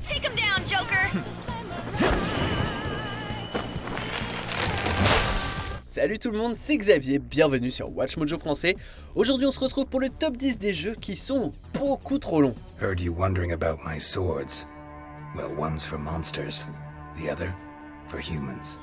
Take him down, Joker. Salut tout le monde, c'est Xavier, bienvenue sur Watch Mojo français. Aujourd'hui on se retrouve pour le top 10 des jeux qui sont beaucoup trop longs. Heard you wondering about my swords. Well, one's for monsters, the other for humans.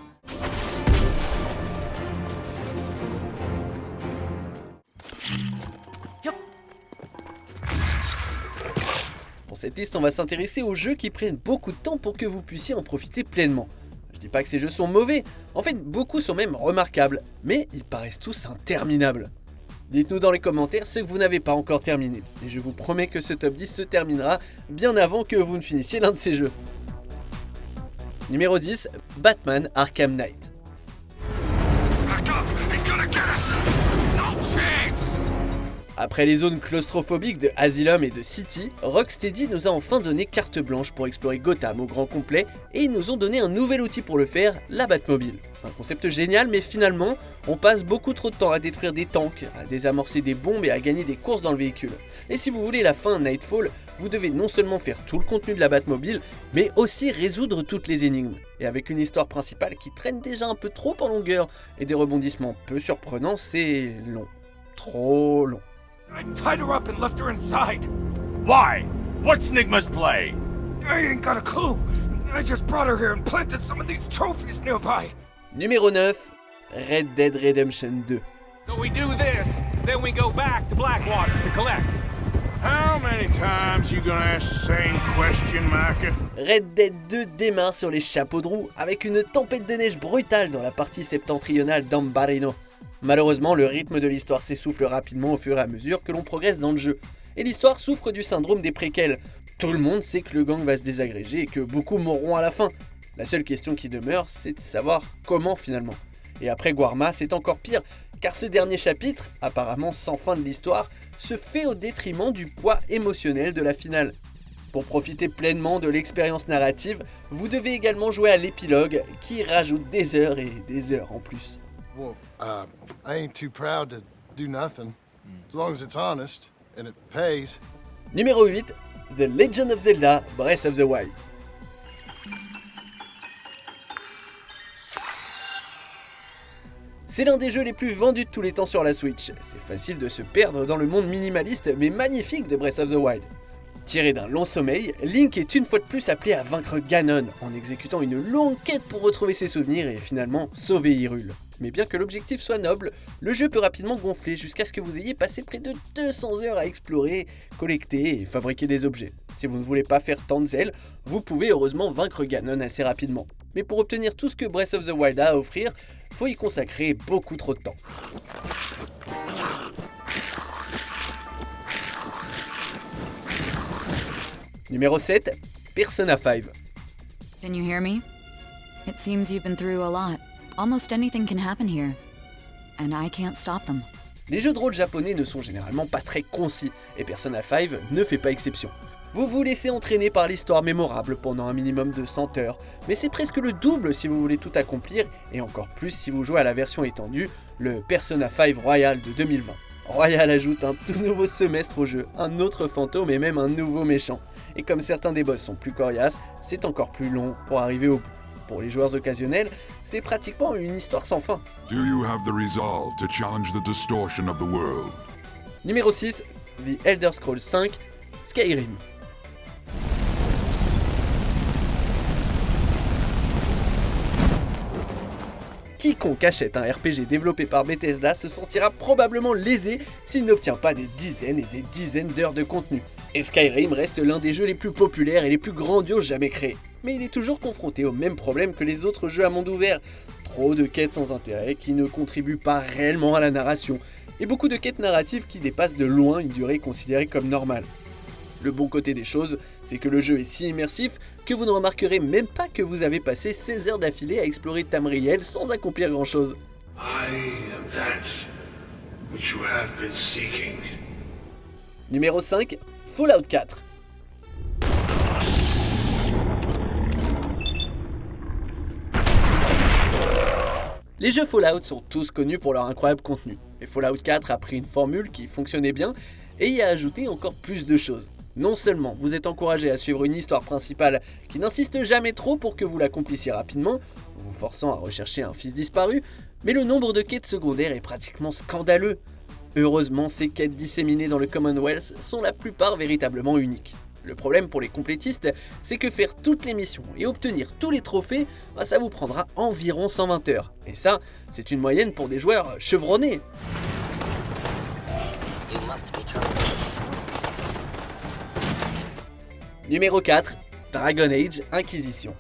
Pour cette liste, on va s'intéresser aux jeux qui prennent beaucoup de temps pour que vous puissiez en profiter pleinement. Je dis pas que ces jeux sont mauvais, en fait beaucoup sont même remarquables, mais ils paraissent tous interminables. Dites-nous dans les commentaires ce que vous n'avez pas encore terminé, et je vous promets que ce top 10 se terminera bien avant que vous ne finissiez l'un de ces jeux. Numéro 10, Batman Arkham Knight. Après les zones claustrophobiques de Asylum et de City, Rocksteady nous a enfin donné carte blanche pour explorer Gotham au grand complet et ils nous ont donné un nouvel outil pour le faire, la Batmobile. Un concept génial mais finalement, on passe beaucoup trop de temps à détruire des tanks, à désamorcer des bombes et à gagner des courses dans le véhicule. Et si vous voulez la fin Nightfall, vous devez non seulement faire tout le contenu de la Batmobile, mais aussi résoudre toutes les énigmes. Et avec une histoire principale qui traîne déjà un peu trop en longueur et des rebondissements peu surprenants, c'est long. Trop long. I tied her up and left her inside. Why? What's Nigma's play? I ain't got a clue. I just brought her here and planted some of these trophies nearby. Numéro 9, Red Dead Redemption 2. So we do this, then we go back to Blackwater to collect. How many times you gonna ask the same question, Micah? Red Dead 2 démarre sur les chapeaux de roue avec une tempête de neige brutale dans la partie septentrionale d'Ambarino. Malheureusement, le rythme de l'histoire s'essouffle rapidement au fur et à mesure que l'on progresse dans le jeu. Et l'histoire souffre du syndrome des préquels. Tout le monde sait que le gang va se désagréger et que beaucoup mourront à la fin. La seule question qui demeure, c'est de savoir comment finalement. Et après Guarma, c'est encore pire, car ce dernier chapitre, apparemment sans fin de l'histoire, se fait au détriment du poids émotionnel de la finale. Pour profiter pleinement de l'expérience narrative, vous devez également jouer à l'épilogue, qui rajoute des heures et des heures en plus. Well, I ain't too proud to do nothing, as long as it's honest and it pays. Numéro 8, The Legend of Zelda Breath of the Wild. C'est l'un des jeux les plus vendus de tous les temps sur la Switch. C'est facile de se perdre dans le monde minimaliste mais magnifique de Breath of the Wild. Tiré d'un long sommeil, Link est une fois de plus appelé à vaincre Ganon en exécutant une longue quête pour retrouver ses souvenirs et finalement sauver Hyrule. Mais bien que l'objectif soit noble, le jeu peut rapidement gonfler jusqu'à ce que vous ayez passé près de 200 heures à explorer, collecter et fabriquer des objets. Si vous ne voulez pas faire tant de zèle, vous pouvez heureusement vaincre Ganon assez rapidement. Mais pour obtenir tout ce que Breath of the Wild a à offrir, faut y consacrer beaucoup trop de temps. Numéro 7, Persona 5. Can you hear me? It seems you've been through a lot. Almost anything can happen here, and I can't stop them. Les jeux de rôle japonais ne sont généralement pas très concis, et Persona 5 ne fait pas exception. Vous vous laissez entraîner par l'histoire mémorable pendant un minimum de 100 heures, mais c'est presque le double si vous voulez tout accomplir, et encore plus si vous jouez à la version étendue, le Persona 5 Royal de 2020. Royal ajoute un tout nouveau semestre au jeu, un autre fantôme et même un nouveau méchant. Et comme certains des boss sont plus coriaces, c'est encore plus long pour arriver au bout. Pour les joueurs occasionnels, c'est pratiquement une histoire sans fin. Do you have the resolve to challenge the distortion of the world? Numéro 6, The Elder Scrolls 5, Skyrim. Quiconque achète un RPG développé par Bethesda se sentira probablement lésé s'il n'obtient pas des dizaines et des dizaines d'heures de contenu. Et Skyrim reste l'un des jeux les plus populaires et les plus grandioses jamais créés. Mais il est toujours confronté au même problème que les autres jeux à monde ouvert. Trop de quêtes sans intérêt qui ne contribuent pas réellement à la narration, et beaucoup de quêtes narratives qui dépassent de loin une durée considérée comme normale. Le bon côté des choses, c'est que le jeu est si immersif que vous ne remarquerez même pas que vous avez passé 16 heures d'affilée à explorer Tamriel sans accomplir grand chose. Numéro 5, Fallout 4. Les jeux Fallout sont tous connus pour leur incroyable contenu, et Fallout 4 a pris une formule qui fonctionnait bien et y a ajouté encore plus de choses. Non seulement vous êtes encouragé à suivre une histoire principale qui n'insiste jamais trop pour que vous l'accomplissiez rapidement, vous forçant à rechercher un fils disparu, mais le nombre de quêtes secondaires est pratiquement scandaleux. Heureusement, ces quêtes disséminées dans le Commonwealth sont la plupart véritablement uniques. Le problème pour les complétistes, c'est que faire toutes les missions et obtenir tous les trophées, ça vous prendra environ 120 heures. Et ça, c'est une moyenne pour des joueurs chevronnés. Numéro 4, Dragon Age Inquisition.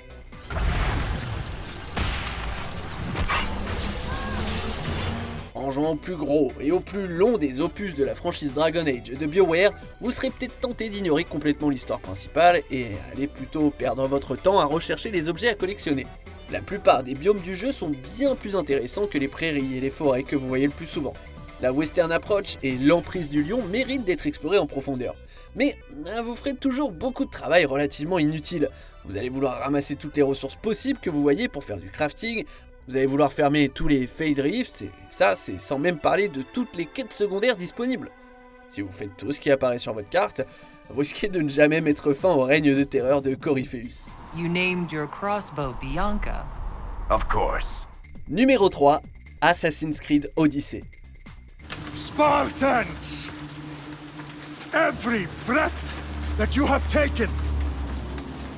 En jouant au plus gros et au plus long des opus de la franchise Dragon Age de BioWare, vous serez peut-être tenté d'ignorer complètement l'histoire principale et aller plutôt perdre votre temps à rechercher les objets à collectionner. La plupart des biomes du jeu sont bien plus intéressants que les prairies et les forêts que vous voyez le plus souvent. La western approach et l'emprise du lion méritent d'être explorées en profondeur. Mais vous ferez toujours beaucoup de travail relativement inutile. Vous allez vouloir ramasser toutes les ressources possibles que vous voyez pour faire du crafting, vous allez vouloir fermer tous les Fade Rifts, et ça c'est sans même parler de toutes les quêtes secondaires disponibles. Si vous faites tout ce qui apparaît sur votre carte, vous risquez de ne jamais mettre fin au règne de terreur de Corypheus. You named your crossbow Bianca. Of course. Numéro 3, Assassin's Creed Odyssey. Spartans! Every breath that you have taken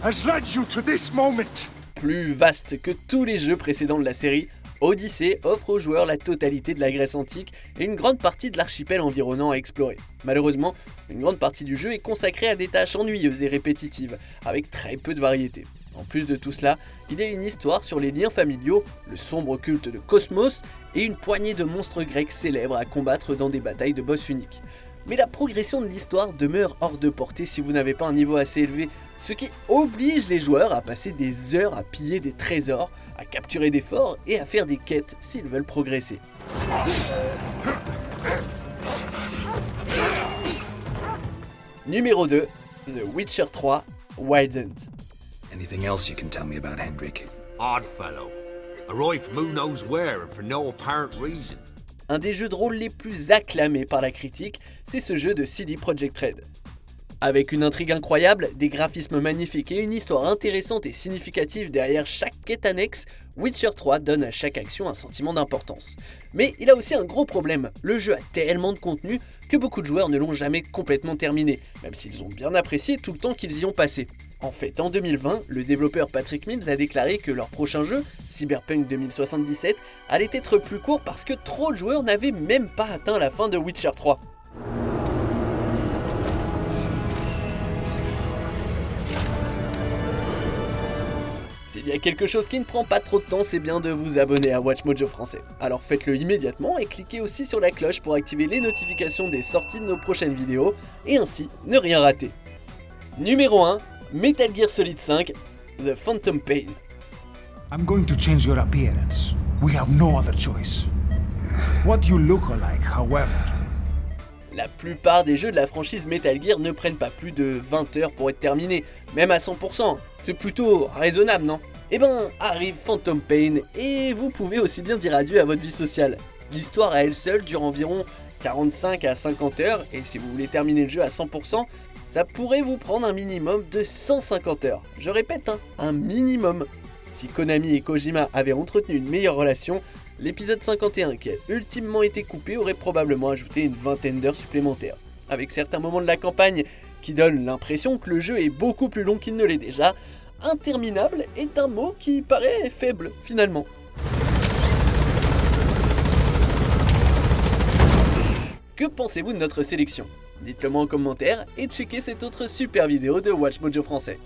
has led you to this moment. Plus vaste que tous les jeux précédents de la série, Odyssey offre aux joueurs la totalité de la Grèce antique et une grande partie de l'archipel environnant à explorer. Malheureusement, une grande partie du jeu est consacrée à des tâches ennuyeuses et répétitives, avec très peu de variété. En plus de tout cela, il y a une histoire sur les liens familiaux, le sombre culte de Cosmos et une poignée de monstres grecs célèbres à combattre dans des batailles de boss uniques. Mais la progression de l'histoire demeure hors de portée si vous n'avez pas un niveau assez élevé, ce qui oblige les joueurs à passer des heures à piller des trésors, à capturer des forts et à faire des quêtes s'ils veulent progresser. Numéro 2, The Witcher 3, Wild Hunt. Anything else you can tell me about Hendrik? Odd fellow. Arrived from who knows where and for no apparent reason. Un des jeux de rôle les plus acclamés par la critique, c'est ce jeu de CD Projekt Red. Avec une intrigue incroyable, des graphismes magnifiques et une histoire intéressante et significative derrière chaque quête annexe, Witcher 3 donne à chaque action un sentiment d'importance. Mais il a aussi un gros problème, le jeu a tellement de contenu que beaucoup de joueurs ne l'ont jamais complètement terminé, même s'ils ont bien apprécié tout le temps qu'ils y ont passé. En fait, en 2020, le développeur Patrick Mills a déclaré que leur prochain jeu, Cyberpunk 2077, allait être plus court parce que trop de joueurs n'avaient même pas atteint la fin de Witcher 3. S'il y a quelque chose qui ne prend pas trop de temps, c'est bien de vous abonner à WatchMojo français. Alors faites-le immédiatement et cliquez aussi sur la cloche pour activer les notifications des sorties de nos prochaines vidéos et ainsi ne rien rater. Numéro 1, Metal Gear Solid 5, The Phantom Pain. I'm going to change your appearance. We have no other choice. What you look like, however. La plupart des jeux de la franchise Metal Gear ne prennent pas plus de 20 heures pour être terminés, même à 100%. C'est plutôt raisonnable, non ? Eh ben, arrive Phantom Pain et vous pouvez aussi bien dire adieu à votre vie sociale. L'histoire à elle seule dure environ 45 à 50 heures et si vous voulez terminer le jeu à 100%, ça pourrait vous prendre un minimum de 150 heures. Je répète, un minimum. Si Konami et Kojima avaient entretenu une meilleure relation, l'épisode 51 qui a ultimement été coupé aurait probablement ajouté une vingtaine d'heures supplémentaires. Avec certains moments de la campagne qui donnent l'impression que le jeu est beaucoup plus long qu'il ne l'est déjà, interminable est un mot qui paraît faible finalement. Que pensez-vous de notre sélection ? Dites-le moi en commentaire et checkez cette autre super vidéo de WatchMojo français.